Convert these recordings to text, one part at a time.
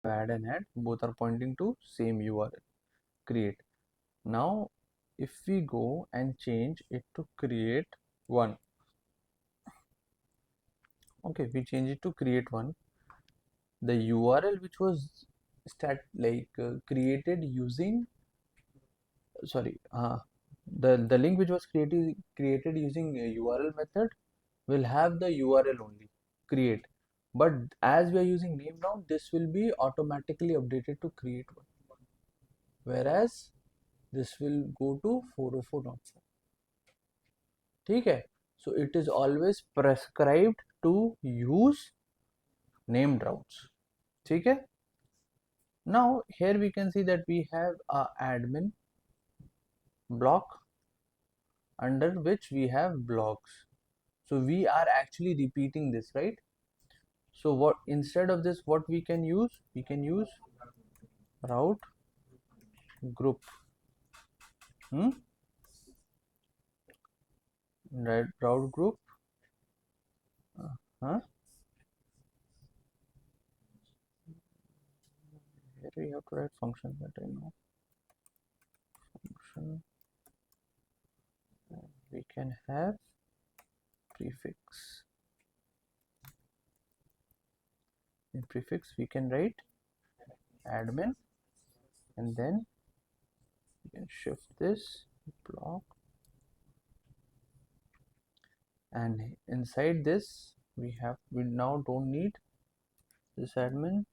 add and add, both are pointing to same URL, create. Now if we go and change it to create one, okay, we change it to create one, the URL which was created using, sorry, the link which was created using a URL method will have the URL only, create. But as we are using name now, this will be automatically updated to create one, whereas this will go to 404.4. ठीक है? So it is always prescribed to use named routes. ठीक है? Now here we can see that we have a admin block under which we have blogs. So we are actually repeating this, right? So what, instead of this, what we can use? We can use route group. Right, route group. Huh? Here we have to write function that I know. Function. We can have prefix. In prefix we can write admin, and then we can shift this block, and inside this we now don't need this admin.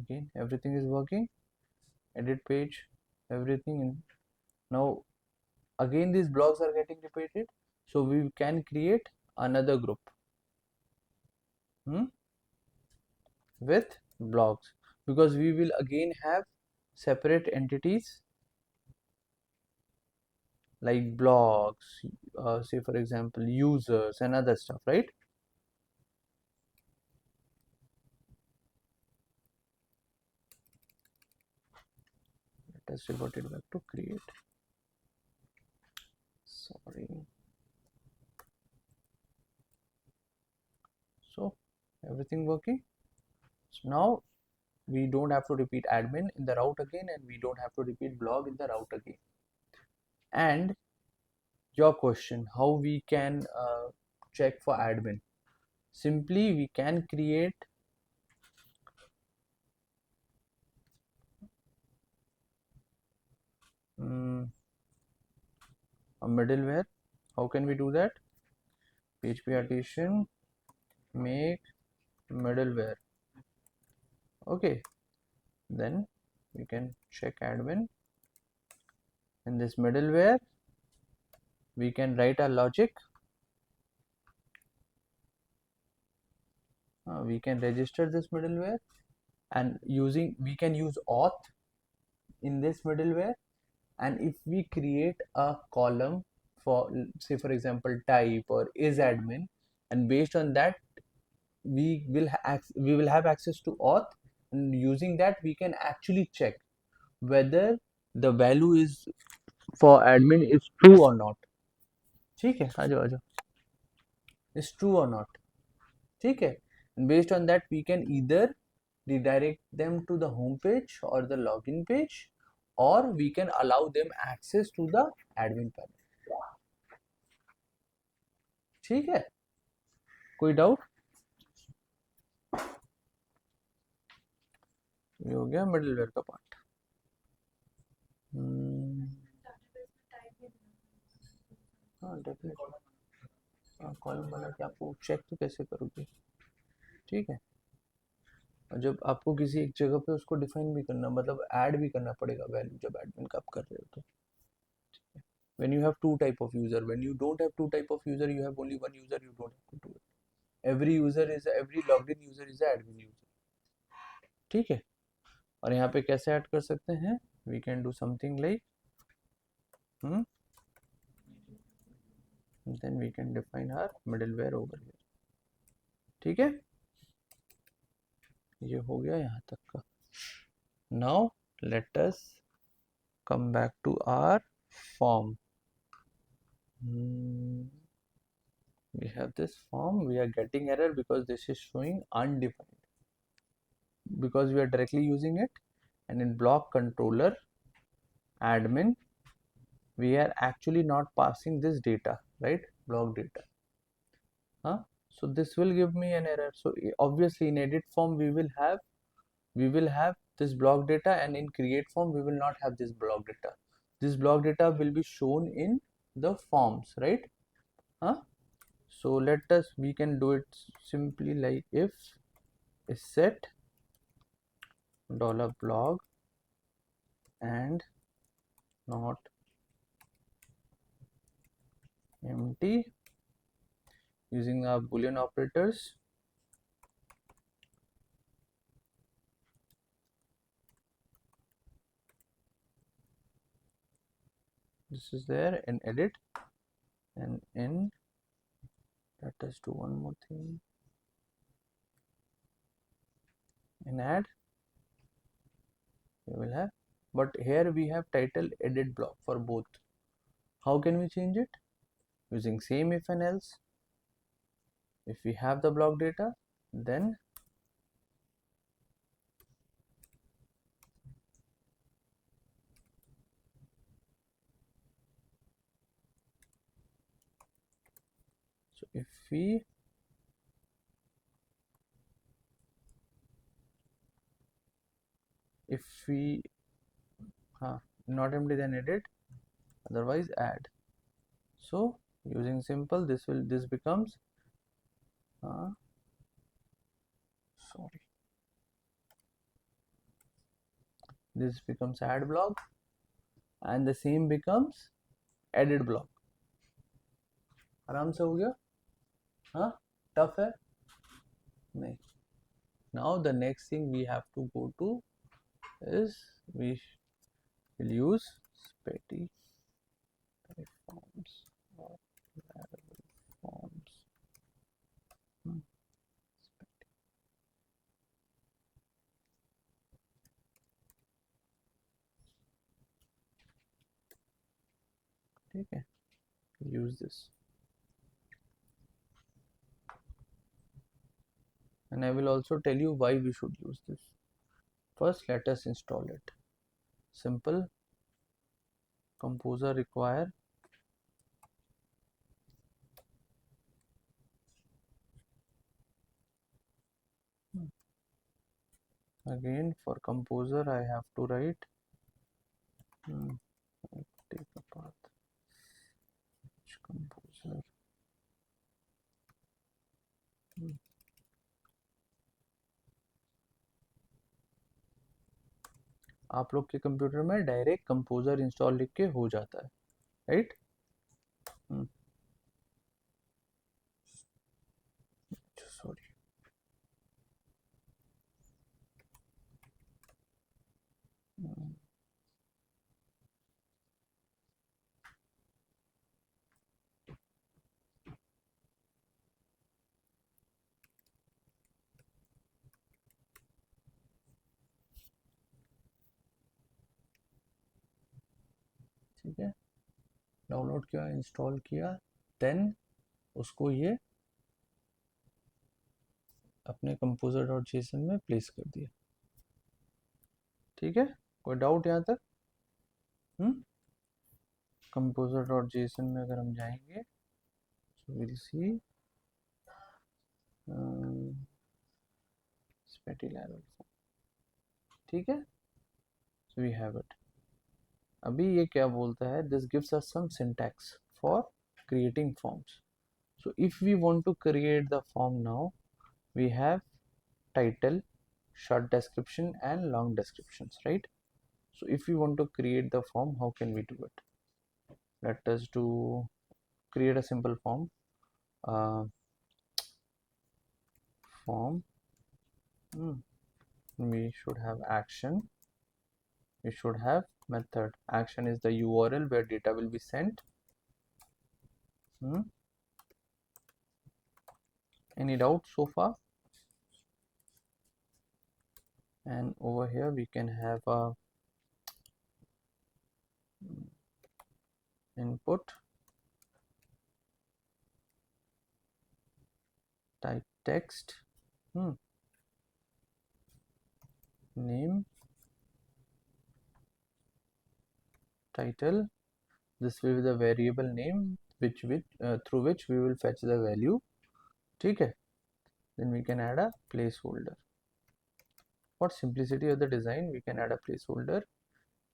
Again, everything is working, edit page, everything. Now again these blocks are getting repeated, so we can create another group with blocks, because we will again have separate entities like blogs, say for example users and other stuff, right? Let us revert it back to create. Sorry. So everything working. So now we don't have to repeat admin in the route again, and we don't have to repeat blog in the route again. And your question, how we can check for admin? Simply we can create a middleware. How can we do that? PHP artisan make middleware. Okay, then we can check admin. In this middleware we can write a logic. We can register this middleware, and we can use auth in this middleware. And if we create a column for, say for example, type or is admin, and based on that we will have access to auth, and using that we can actually check whether the value is for admin is true or not. ठीक है, आ जाओ is true or not. ठीक है, and based on that we can either redirect them to the home page or the login page, or we can allow them access to the admin panel. ठीक है, कोई doubt? ये हो गया middleware का part. हाँ डेफिनेटली, कॉलम बना के आपको चेक तो कैसे करोगे? ठीक है, और जब आपको किसी एक जगह पे उसको डिफाइन भी करना, मतलब ऐड भी करना पड़ेगा वैल्यू, जब एडमिन का आप कर रहे हो तो. When you have two type of user, when you don't have two type of user, you have only one user, you don't have to do it. Every logged in user is a admin user. ठीक है, और यहाँ पे कैसे add कर सकते हैं? We can do something like then we can define our middleware over here. ठीक है, ये हो गया यहाँ तक का. Now let us come back to our form. We have this form, we are getting error because this is showing undefined, because we are directly using it. And in block controller admin, we are actually not passing this data, right? Block data. So this will give me an error. So obviously in edit form we will have this block data, and in create form we will not have this block data. This block data will be shown in the forms, right? So we can do it simply like if is set $blog and not empty, using our boolean operators. This is there in edit, and in, let us do one more thing, in add we will have, but here we have title edit block for both. How can we change it? Using same if and else. If we have the block data, then so if we not empty, then edit, otherwise add. So using simple, this becomes sorry, this becomes add block, and the same becomes edit block. आराम से हो गया? Tough है नहीं? Now the next thing we have to go to is we will use Spatie forms or Laravel forms. ठीक है, use this, and I will also tell you why we should use this. First, let us install it. Simple composer require again for composer I have to write take the path composer आप लोग के computer में direct composer install लिख के हो जाता है, right? Sorry, ठीक है, डाउनलोड किया, इंस्टॉल किया, देन उसको ये अपने composer डॉट जेसन में प्लेस कर दिया. ठीक है, कोई डाउट यहाँ तक? composer डॉट जेसन में अगर हम जाएंगे so we'll see Spatie Laravel form. ठीक है, so we have it. अभी ये क्या बोलता है? This gives us some syntax for creating forms. So if we want to create the form now, we have title, short description and long descriptions, right? So if we want to create the form, how can we do it? Let us create a simple form. Form, we should have action, we should have method. Action is the URL where data will be sent. Any doubt so far? And over here we can have a input type text, name, title. This will be the variable name through which we will fetch the value. ठीक है? Then we can add a placeholder. For simplicity of the design, we can add a placeholder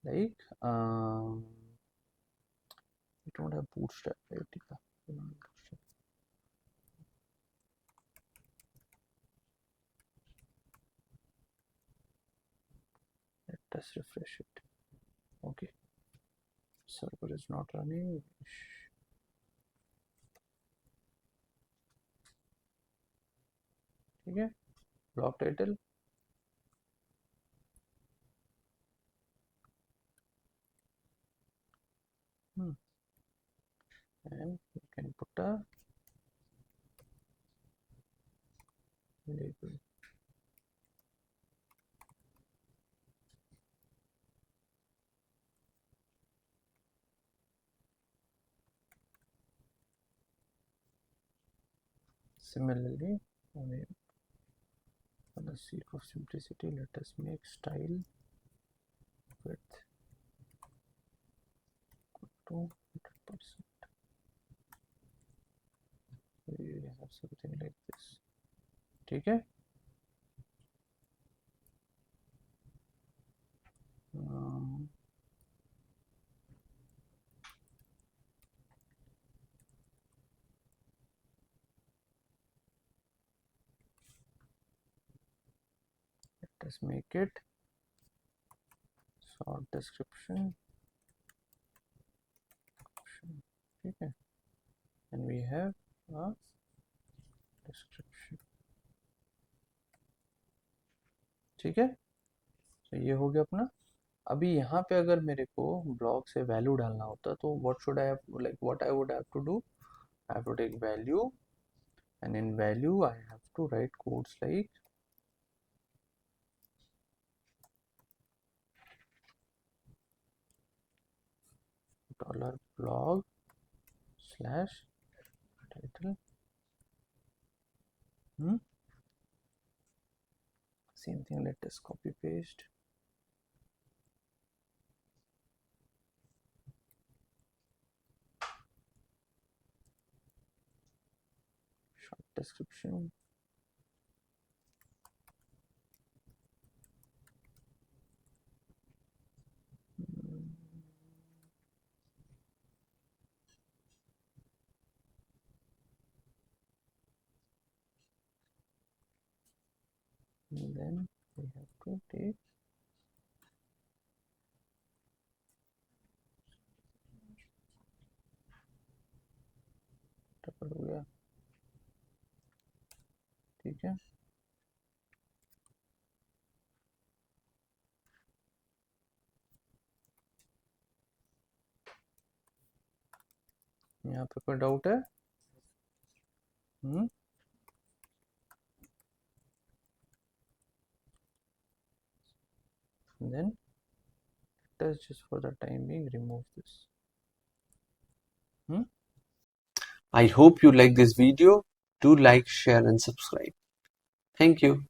like we don't have bootstrap, right? Let us refresh it. Okay, server is not running. ठीक है, block title, and you can put a label. Similarly, for the sake of simplicity, let us make style width to 100%. We have something like this. ठीक है? Let us make it short description. ठीक है? And we have a description. ठीक है? तो ये हो गया अपना. अभी यहाँ पे अगर मेरे को ब्लॉक से वैल्यू डालना होता तो what I would have to do, I have to take value, and in value I have to write codes like $blog / title. Same thing, let us copy paste. Short description. And then we have to take tuple हो गया. ठीक है, यहाँ पे कोई doubt है? Then let us just for the time being remove this. I hope you like this video. Do like, share and subscribe. Thank you.